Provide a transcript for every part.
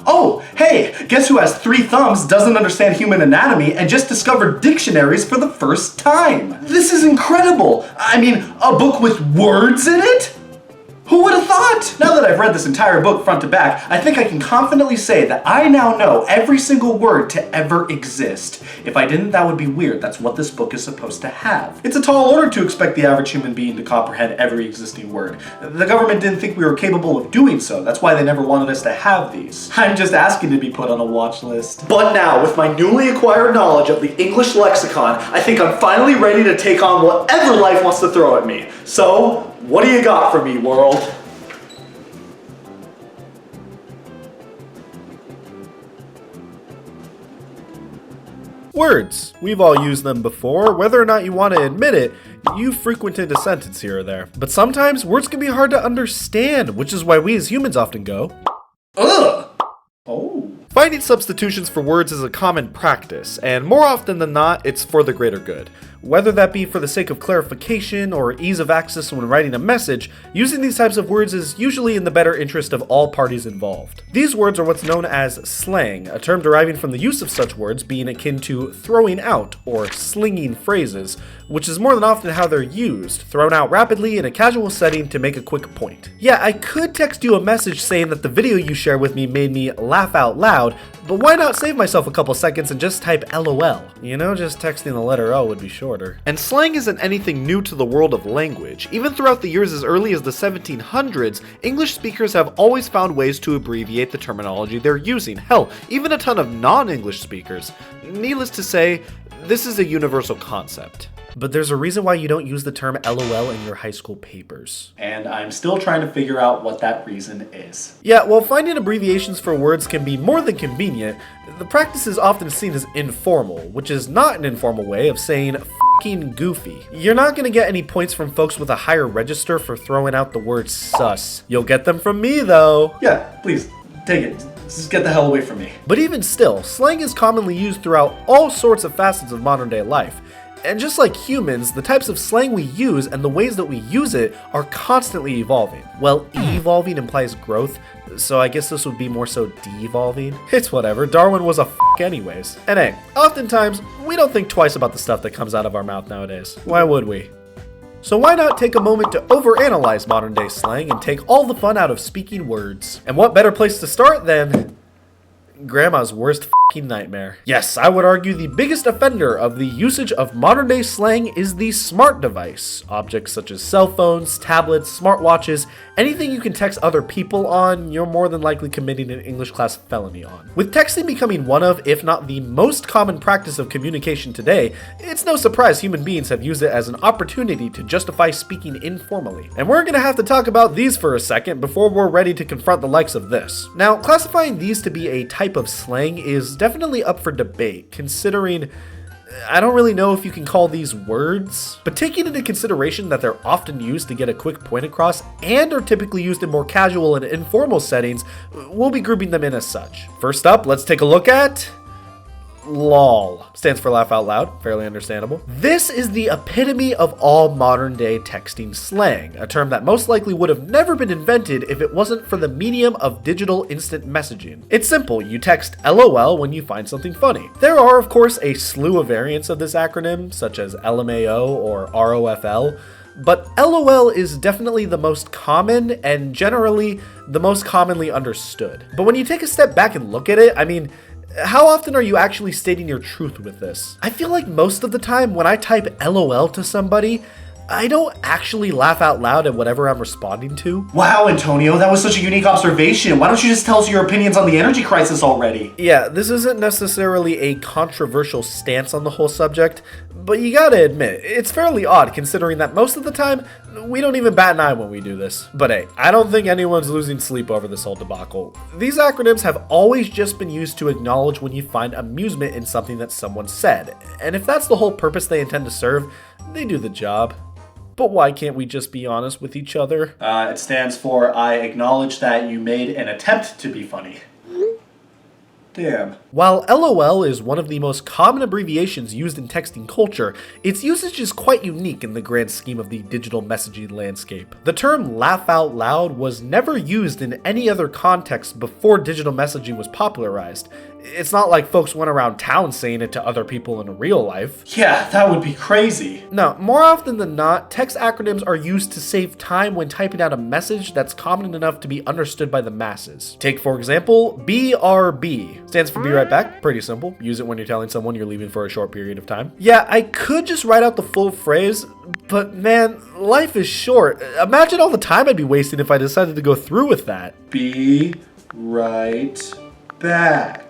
Oh, hey, guess who has 3 thumbs, doesn't understand human anatomy, and just discovered dictionaries for the first time? This is incredible! I mean, a book with words in it? Who would have thought? Now that I've read this entire book front to back, I think I can confidently say that I now know every single word to ever exist. If I didn't, that would be weird. That's what this book is supposed to have. It's a tall order to expect the average human being to comprehend every existing word. The government didn't think we were capable of doing so. That's why they never wanted us to have these. I'm just asking to be put on a watch list. But now, with my newly acquired knowledge of the English lexicon, I think I'm finally ready to take on whatever life wants to throw at me. So, what do you got for me, world? Words. We've all used them before. Whether or not you want to admit it, you've frequented a sentence here or there. But sometimes words can be hard to understand, which is why we as humans often go, Ugh! Oh. Finding substitutions for words is a common practice, and more often than not, it's for the greater good. Whether that be for the sake of clarification or ease of access when writing a message, using these types of words is usually in the better interest of all parties involved. These words are what's known as slang, a term deriving from the use of such words being akin to throwing out or slinging phrases, which is more than often how they're used, thrown out rapidly in a casual setting to make a quick point. Yeah, I could text you a message saying that the video you share with me made me laugh out loud, but why not save myself a couple seconds and just type LOL? You know, just texting the letter O would be shorter. And slang isn't anything new to the world of language. Even throughout the years as early as the 1700s, English speakers have always found ways to abbreviate the terminology they're using. Hell, even a ton of non-English speakers. Needless to say, this is a universal concept. But there's a reason why you don't use the term LOL in your high school papers. And I'm still trying to figure out what that reason is. Yeah, while finding abbreviations for words can be more than convenient, the practice is often seen as informal, which is not an informal way of saying f***ing goofy. You're not gonna get any points from folks with a higher register for throwing out the word sus. You'll get them from me though. Yeah, please, take it. Just get the hell away from me. But even still, slang is commonly used throughout all sorts of facets of modern day life. And just like humans, the types of slang we use and the ways that we use it are constantly evolving. Well, evolving implies growth, so I guess this would be more so de-evolving. It's whatever, Darwin was a f*** anyways. And hey, oftentimes, we don't think twice about the stuff that comes out of our mouth nowadays. Why would we? So why not take a moment to overanalyze modern day slang and take all the fun out of speaking words? And what better place to start than Grandma's worst f***ing nightmare. Yes, I would argue the biggest offender of the usage of modern day slang is the smart device. Objects such as cell phones, tablets, smartwatches, anything you can text other people on, you're more than likely committing an English class felony on. With texting becoming one of, if not the most common practice of communication today, it's no surprise human beings have used it as an opportunity to justify speaking informally. And we're gonna have to talk about these for a second before we're ready to confront the likes of this. Now, classifying these to be a type of slang is definitely up for debate, considering I don't really know if you can call these words, but taking into consideration that they're often used to get a quick point across and are typically used in more casual and informal settings, we'll be grouping them in as such. First up, let's take a look at LOL. Stands for laugh out loud, fairly understandable. This is the epitome of all modern day texting slang, a term that most likely would have never been invented if it wasn't for the medium of digital instant messaging. It's simple, you text LOL when you find something funny. There are of course a slew of variants of this acronym, such as LMAO or ROFL, but LOL is definitely the most common and generally the most commonly understood. But when you take a step back and look at it, I mean, how often are you actually stating your truth with this? I feel like most of the time when I type LOL to somebody, I don't actually laugh out loud at whatever I'm responding to. Wow, Antonio, that was such a unique observation. Why don't you just tell us your opinions on the energy crisis already? Yeah, this isn't necessarily a controversial stance on the whole subject, but you gotta admit, it's fairly odd considering that most of the time, we don't even bat an eye when we do this. But hey, I don't think anyone's losing sleep over this whole debacle. These acronyms have always just been used to acknowledge when you find amusement in something that someone said. And if that's the whole purpose they intend to serve, they do the job. But why can't we just be honest with each other? It stands for I acknowledge that you made an attempt to be funny. Damn. While LOL is one of the most common abbreviations used in texting culture, its usage is quite unique in the grand scheme of the digital messaging landscape. The term laugh out loud was never used in any other context before digital messaging was popularized. It's not like folks went around town saying it to other people in real life. Yeah, that would be crazy. No, more often than not, text acronyms are used to save time when typing out a message that's common enough to be understood by the masses. Take, for example, BRB. Stands for be right back. Pretty simple. Use it when you're telling someone you're leaving for a short period of time. Yeah, I could just write out the full phrase, but man, life is short. Imagine all the time I'd be wasting if I decided to go through with that. Be right back.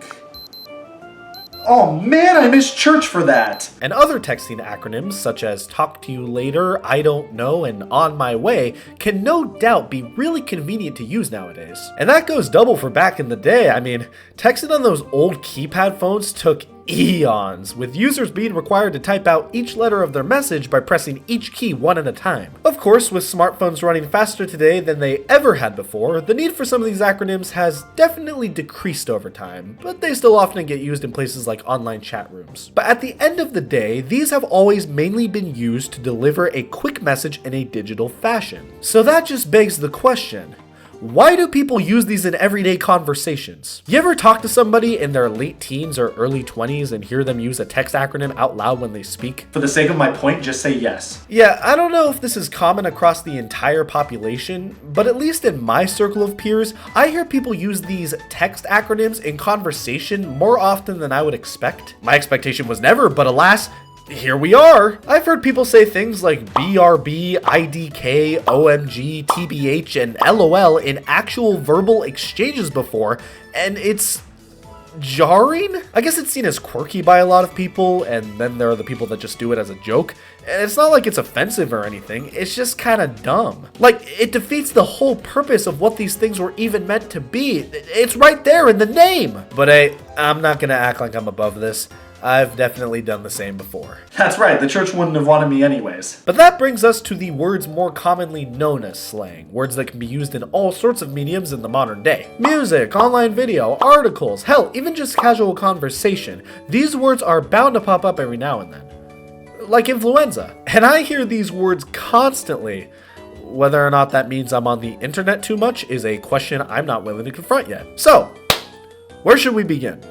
Oh man, I missed church for that! And other texting acronyms, such as talk to you later, I don't know, and on my way, can no doubt be really convenient to use nowadays. And that goes double for back in the day. I mean, texting on those old keypad phones took eons, with users being required to type out each letter of their message by pressing each key one at a time. Of course, with smartphones running faster today than they ever had before, the need for some of these acronyms has definitely decreased over time, but they still often get used in places like online chat rooms. But at the end of the day, these have always mainly been used to deliver a quick message in a digital fashion. So that just begs the question, why do people use these in everyday conversations? You ever talk to somebody in their late teens or early 20s and hear them use a text acronym out loud when they speak? For the sake of my point, just say yes. Yeah, I don't know if this is common across the entire population, but at least in my circle of peers, I hear people use these text acronyms in conversation more often than I would expect. My expectation was never, but alas, here we are. I've heard people say things like BRB, IDK, OMG, TBH, and LOL in actual verbal exchanges before, and it's jarring? I guess it's seen as quirky by a lot of people, and then there are the people that just do it as a joke. And it's not like it's offensive or anything, it's just kind of dumb. Like, it defeats the whole purpose of what these things were even meant to be. It's right there in the name. But hey, I'm not gonna act like I'm above this. I've definitely done the same before. That's right, the church wouldn't have wanted me anyways. But that brings us to the words more commonly known as slang, words that can be used in all sorts of mediums in the modern day. Music, online video, articles, hell, even just casual conversation. These words are bound to pop up every now and then. Like influenza. And I hear these words constantly. Whether or not that means I'm on the internet too much is a question I'm not willing to confront yet. So, where should we begin?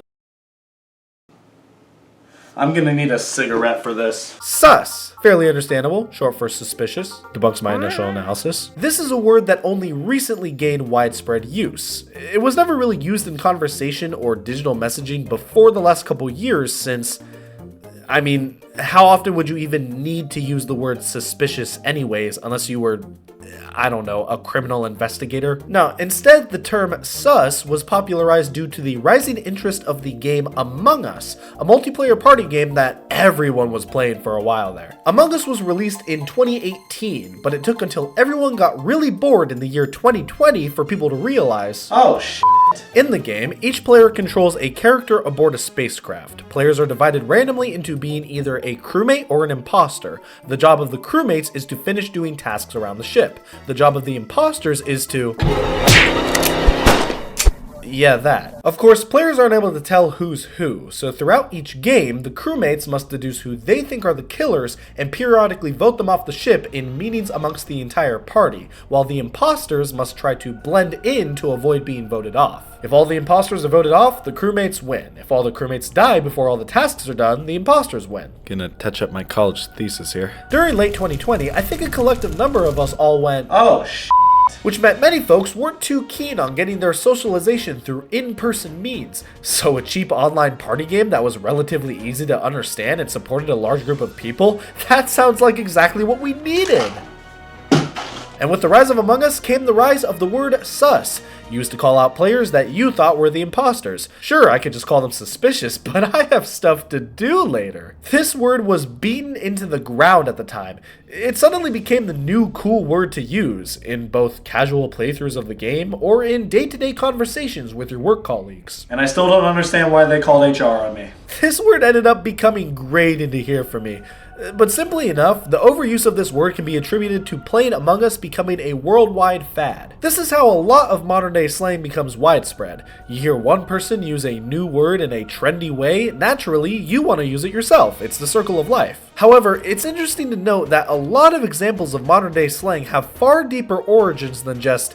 I'm gonna need a cigarette for this. Sus. Fairly understandable, short for suspicious, debunks my initial analysis. This is a word that only recently gained widespread use. It was never really used in conversation or digital messaging before the last couple years since, I mean, how often would you even need to use the word suspicious anyways, unless you were, I don't know, a criminal investigator? No, instead the term sus was popularized due to the rising interest of the game Among Us, a multiplayer party game that everyone was playing for a while there. Among Us was released in 2018, but it took until everyone got really bored in the year 2020 for people to realize, oh shit. In the game, each player controls a character aboard a spacecraft. Players are divided randomly into being either a crewmate or an imposter. The job of the crewmates is to finish doing tasks around the ship. The job of the imposters is to... yeah, that. Of course, players aren't able to tell who's who, so throughout each game, the crewmates must deduce who they think are the killers and periodically vote them off the ship in meetings amongst the entire party, while the imposters must try to blend in to avoid being voted off. If all the imposters are voted off, the crewmates win. If all the crewmates die before all the tasks are done, the imposters win. Gonna touch up my college thesis here. During late 2020, I think a collective number of us all went, oh shit. Which meant many folks weren't too keen on getting their socialization through in-person means. So a cheap online party game that was relatively easy to understand and supported a large group of people, that sounds like exactly what we needed. And with the rise of Among Us came the rise of the word sus, used to call out players that you thought were the imposters. Sure, I could just call them suspicious, but I have stuff to do later. This word was beaten into the ground at the time. It suddenly became the new cool word to use, in both casual playthroughs of the game or in day-to-day conversations with your work colleagues. And I still don't understand why they called HR on me. This word ended up becoming great into here for me. But simply enough, the overuse of this word can be attributed to playing Among Us becoming a worldwide fad. This is how a lot of modern day slang becomes widespread. You hear one person use a new word in a trendy way, naturally you want to use it yourself. It's the circle of life. However, it's interesting to note that a lot of examples of modern day slang have far deeper origins than just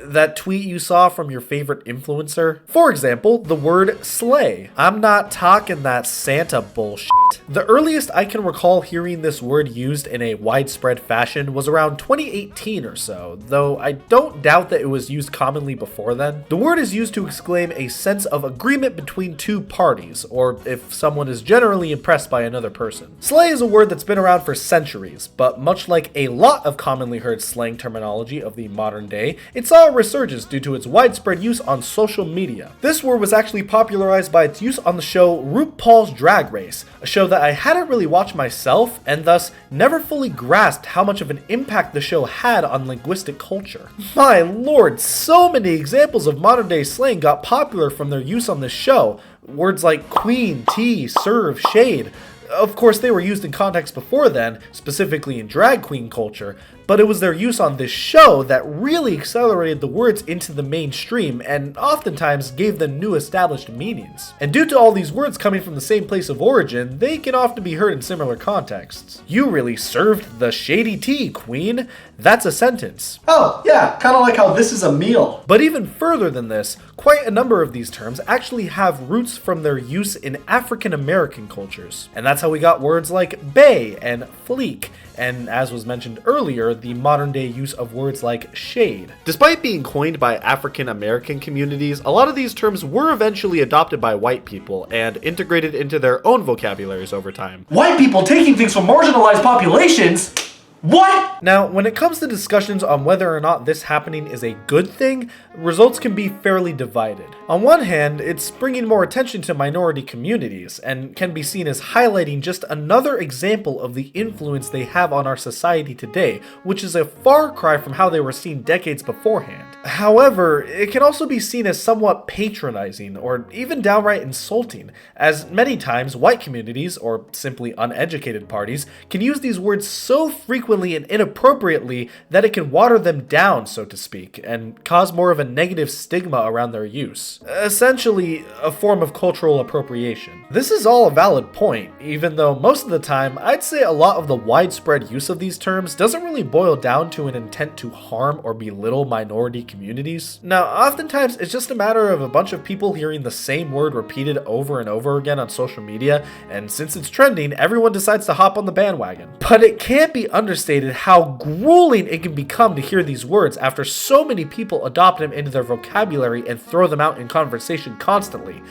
that tweet you saw from your favorite influencer. For example, the word slay. I'm not talking that Santa bullshit. The earliest I can recall hearing this word used in a widespread fashion was around 2018 or so, though I don't doubt that it was used commonly before then. The word is used to exclaim a sense of agreement between two parties, or if someone is generally impressed by another person. Slay is a word that's been around for centuries, but much like a lot of commonly heard slang terminology of the modern day, it saw a resurgence due to its widespread use on social media. This word was actually popularized by its use on the show RuPaul's Drag Race, a show that I hadn't really watched myself, and thus never fully grasped how much of an impact the show had on linguistic culture. My lord, so many examples of modern day slang got popular from their use on this show. Words like queen, tea, serve, shade. Of course, they were used in context before then, specifically in drag queen culture, but it was their use on this show that really accelerated the words into the mainstream and oftentimes gave them new established meanings. And due to all these words coming from the same place of origin, they can often be heard in similar contexts. You really served the shady tea, queen. That's a sentence. Oh, yeah, kind of like how this is a meal. But even further than this, quite a number of these terms actually have roots from their use in African American cultures. And that's how we got words like bae and fleek, and as was mentioned earlier, the modern day use of words like shade. Despite being coined by African American communities, a lot of these terms were eventually adopted by white people and integrated into their own vocabularies over time. White people taking things from marginalized populations? What? Now, when it comes to discussions on whether or not this happening is a good thing, results can be fairly divided. On one hand, it's bringing more attention to minority communities, and can be seen as highlighting just another example of the influence they have on our society today, which is a far cry from how they were seen decades beforehand. However, it can also be seen as somewhat patronizing, or even downright insulting, as many times white communities, or simply uneducated parties, can use these words so frequently and inappropriately that it can water them down, so to speak, and cause more of a negative stigma around their use. Essentially, a form of cultural appropriation. This is all a valid point, even though most of the time, I'd say a lot of the widespread use of these terms doesn't really boil down to an intent to harm or belittle minority communities. Now, oftentimes, it's just a matter of a bunch of people hearing the same word repeated over and over again on social media, and since it's trending, everyone decides to hop on the bandwagon. But it can't be understated how grueling it can become to hear these words after so many people adopt them into their vocabulary and throw them out in conversation constantly,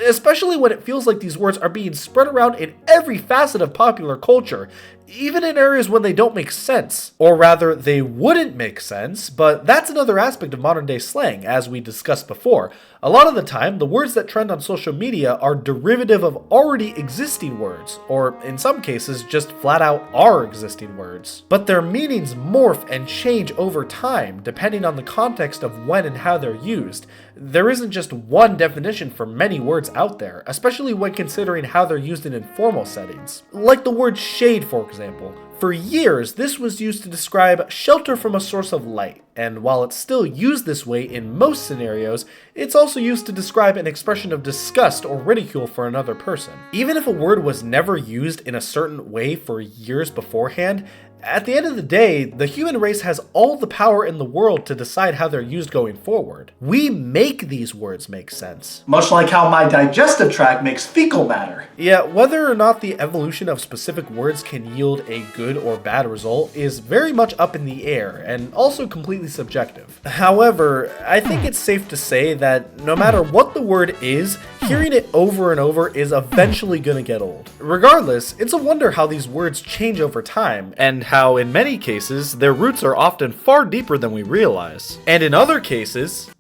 especially when it feels like these words are being spread around in every facet of popular culture, even in areas when they don't make sense. Or rather, they wouldn't make sense, but that's another aspect of modern day slang, as we discussed before. A lot of the time, the words that trend on social media are derivative of already existing words, or in some cases, just flat out are existing words. But their meanings morph and change over time, depending on the context of when and how they're used. There isn't just one definition for many words out there, especially when considering how they're used in informal settings. Like the word shade, for example. For years, this was used to describe shelter from a source of light, and while it's still used this way in most scenarios, it's also used to describe an expression of disgust or ridicule for another person. Even if a word was never used in a certain way for years beforehand, at the end of the day, the human race has all the power in the world to decide how they're used going forward. We make these words make sense. Much like how my digestive tract makes fecal matter. Yeah, whether or not the evolution of specific words can yield a good or bad result is very much up in the air, and also completely subjective. However, I think it's safe to say that no matter what the word is, hearing it over and over is eventually gonna get old. Regardless, it's a wonder how these words change over time, and how in many cases, their roots are often far deeper than we realize. And in other cases,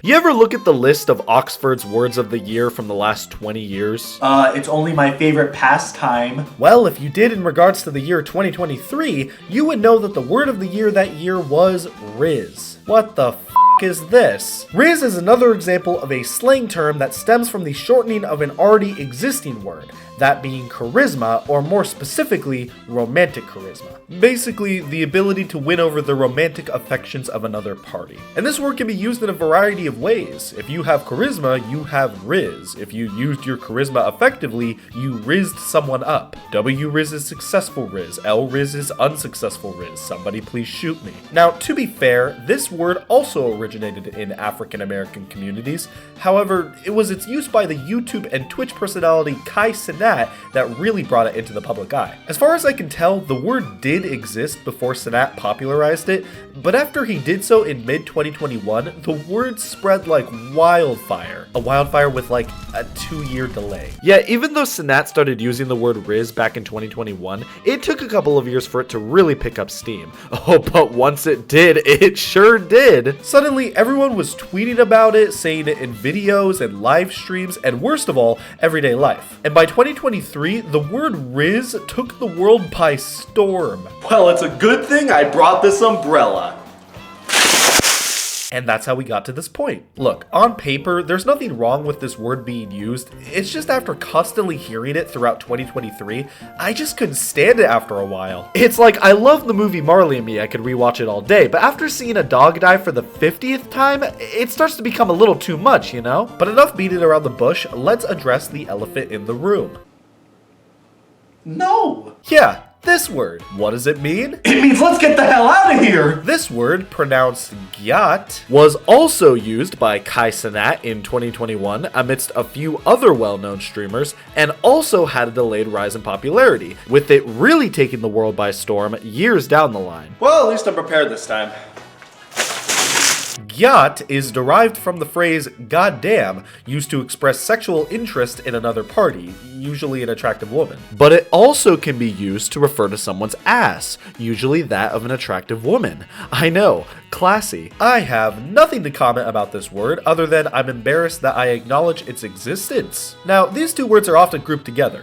you ever look at the list of Oxford's words of the year from the last 20 years? It's only my favorite pastime. Well, if you did in regards to the year 2023, you would know that the word of the year that year was Riz. What the is this? Riz is another example of a slang term that stems from the shortening of an already existing word. that being charisma, or more specifically, romantic charisma. Basically, the ability to win over the romantic affections of another party. And this word can be used in a variety of ways. If you have charisma, you have riz. If you used your charisma effectively, you rizzed someone up. W-riz is successful riz, L-riz is unsuccessful riz. Somebody please shoot me. Now, to be fair, this word also originated in African American communities. However, it was its use by the YouTube and Twitch personality Kai Cenat that really brought it into the public eye. As far as I can tell, the word did exist before Cenat popularized it, but after he did so in mid-2021, the word spread like wildfire. A wildfire with like a 2-year delay. Yeah, even though Cenat started using the word riz back in 2021, it took a couple of years for it to really pick up steam. Oh, but once it did, it sure did. Suddenly, everyone was tweeting about it, saying it in videos and live streams, and worst of all, everyday life. And by 2023, the word riz took the world by storm. Well, it's a good thing I brought this umbrella. And that's how we got to this point. Look, on paper, there's nothing wrong with this word being used. It's just after constantly hearing it throughout 2023, I just couldn't stand it after a while. It's like, I love the movie Marley and Me, I could rewatch it all day, but after seeing a dog die for the 50th time, it starts to become a little too much, you know? But enough beating around the bush, let's address the elephant in the room. No. Yeah. This word, what does it mean? It means let's get the hell out of here! This word, pronounced gyat, was also used by Kai Cenat in 2021 amidst a few other well-known streamers, and also had a delayed rise in popularity, with it really taking the world by storm years down the line. Well, at least I'm prepared this time. Gyat is derived from the phrase goddamn, used to express sexual interest in another party, usually an attractive woman. But it also can be used to refer to someone's ass, usually that of an attractive woman. I know, classy. I have nothing to comment about this word other than I'm embarrassed that I acknowledge its existence. Now, these two words are often grouped together,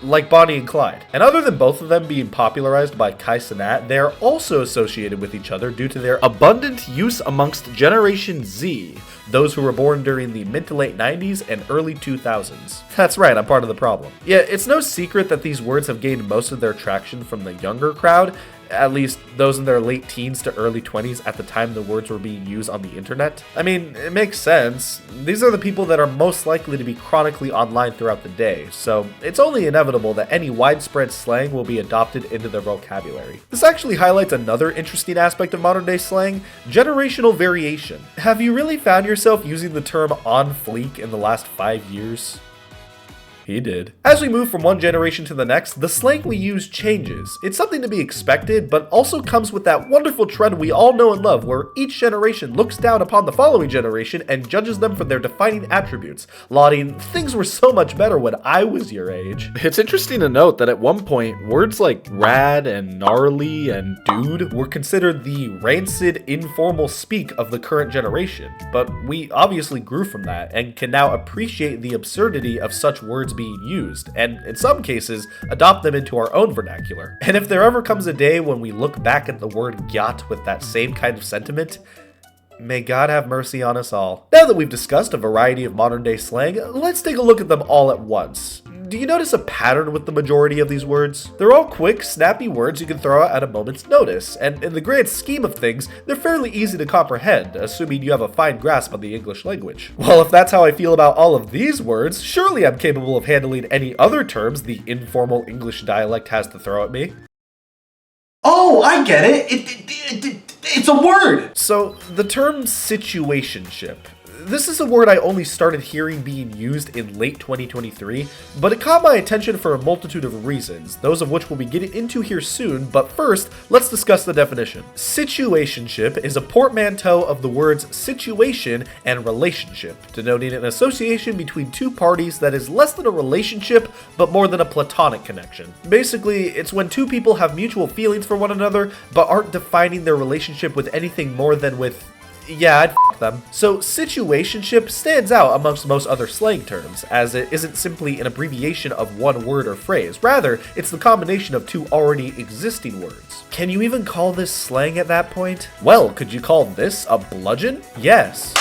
like Bonnie and Clyde. And other than both of them being popularized by Kai Cenat, they are also associated with each other due to their abundant use amongst Generation Z, those who were born during the mid to late 90s and early 2000s. That's right, I'm part of the problem. Yeah, it's no secret that these words have gained most of their traction from the younger crowd, at least those in their late teens to early 20s at the time the words were being used on the internet. I mean, it makes sense. These are the people that are most likely to be chronically online throughout the day, so it's only inevitable that any widespread slang will be adopted into their vocabulary. This actually highlights another interesting aspect of modern day slang, generational variation. Have you really found yourself using the term on fleek in the last 5 years? He did. As we move from one generation to the next, the slang we use changes. It's something to be expected, but also comes with that wonderful trend we all know and love, where each generation looks down upon the following generation and judges them for their defining attributes, lauding things were so much better when I was your age. It's interesting to note that at one point, words like rad and gnarly and dude were considered the rancid, informal speak of the current generation, but we obviously grew from that and can now appreciate the absurdity of such words being used, and in some cases, adopt them into our own vernacular. And if there ever comes a day when we look back at the word gyat with that same kind of sentiment, may God have mercy on us all. Now that we've discussed a variety of modern day slang, let's take a look at them all at once. Do you notice a pattern with the majority of these words? They're all quick, snappy words you can throw out at a moment's notice, and in the grand scheme of things, they're fairly easy to comprehend, assuming you have a fine grasp on the English language. Well, if that's how I feel about all of these words, surely I'm capable of handling any other terms the informal English dialect has to throw at me. Oh, I get it. It's a word. So, the term situationship. This is a word I only started hearing being used in late 2023, but it caught my attention for a multitude of reasons, those of which we'll be getting into here soon, but first, let's discuss the definition. Situationship is a portmanteau of the words situation and relationship, denoting an association between two parties that is less than a relationship, but more than a platonic connection. Basically, it's when two people have mutual feelings for one another, but aren't defining their relationship with anything more than with, yeah, I'd f them. So situationship stands out amongst most other slang terms, as it isn't simply an abbreviation of one word or phrase. Rather, it's the combination of two already existing words. Can you even call this slang at that point? Well, could you call this a bludgeon? Yes.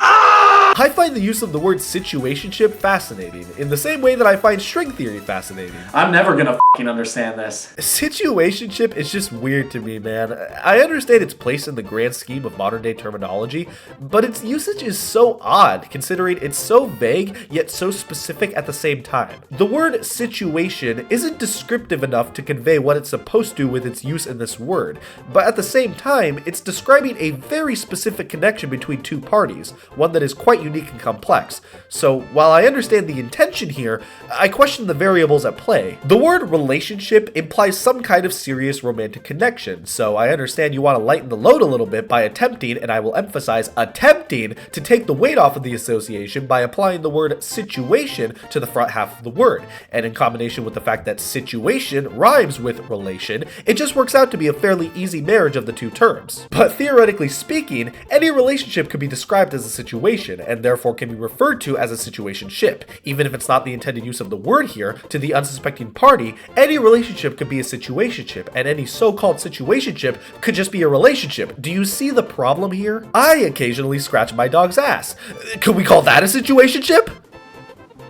Ah! I find the use of the word situationship fascinating, in the same way that I find string theory fascinating. I'm never gonna fucking understand this. Situationship is just weird to me, man. I understand its place in the grand scheme of modern day terminology, but its usage is so odd, considering it's so vague, yet so specific at the same time. The word situation isn't descriptive enough to convey what it's supposed to with its use in this word, but at the same time, it's describing a very specific connection between two parties, one that is quite unique and complex. So while I understand the intention here, I question the variables at play. The word relationship implies some kind of serious romantic connection, so I understand you want to lighten the load a little bit by attempting, and I will emphasize attempting, to take the weight off of the association by applying the word situation to the front half of the word, and in combination with the fact that situation rhymes with relation, it just works out to be a fairly easy marriage of the two terms. But theoretically speaking, any relationship could be described as a situation, and therefore can be referred to as a situationship. Even if it's not the intended use of the word here, to the unsuspecting party, any relationship could be a situationship, and any so-called situationship could just be a relationship. Do you see the problem here? I occasionally scratch my dog's ass. Could we call that a situationship?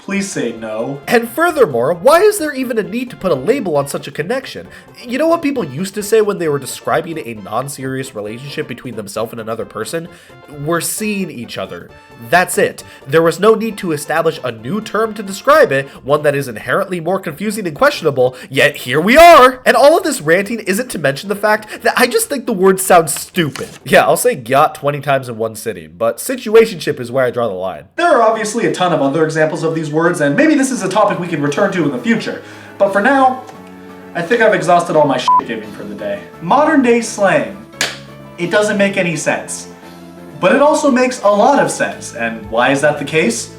Please say no. And furthermore, why is there even a need to put a label on such a connection? You know what people used to say when they were describing a non-serious relationship between themselves and another person? We're seeing each other. That's it. There was no need to establish a new term to describe it, one that is inherently more confusing and questionable, yet here we are! And all of this ranting isn't to mention the fact that I just think the word sounds stupid. Yeah, I'll say gyat 20 times in one sitting, but situationship is where I draw the line. There are obviously a ton of other examples of these words, and maybe this is a topic we can return to in the future. But for now, I think I've exhausted all my shit giving for the day. Modern day slang. It doesn't make any sense. But it also makes a lot of sense. And why is that the case?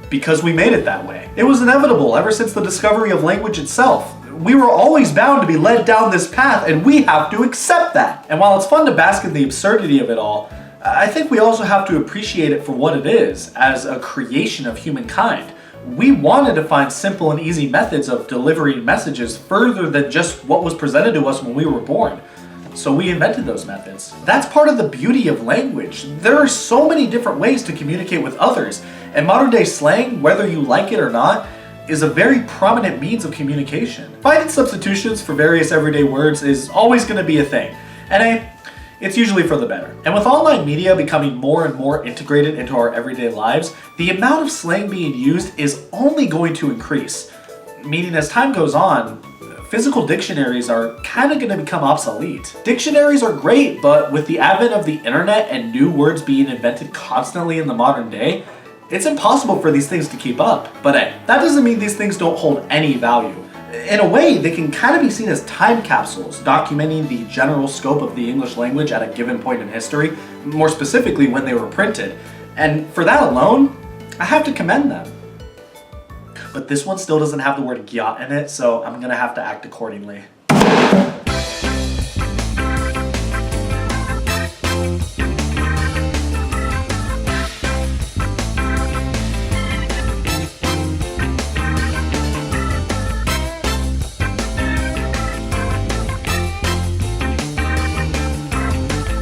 Because we made it that way. It was inevitable ever since the discovery of language itself. We were always bound to be led down this path, and we have to accept that. And while it's fun to bask in the absurdity of it all, I think we also have to appreciate it for what it is, as a creation of humankind. We wanted to find simple and easy methods of delivering messages further than just what was presented to us when we were born. So we invented those methods. That's part of the beauty of language. There are so many different ways to communicate with others, and modern day slang, whether you like it or not, is a very prominent means of communication. Finding substitutions for various everyday words is always going to be a thing, and it's usually for the better. And with online media becoming more and more integrated into our everyday lives, the amount of slang being used is only going to increase. Meaning as time goes on, physical dictionaries are kind of going to become obsolete. Dictionaries are great, but with the advent of the internet and new words being invented constantly in the modern day, it's impossible for these things to keep up. But hey, that doesn't mean these things don't hold any value. In a way, they can kind of be seen as time capsules, documenting the general scope of the English language at a given point in history, more specifically when they were printed. And for that alone, I have to commend them. But this one still doesn't have the word gyat in it, so I'm gonna have to act accordingly.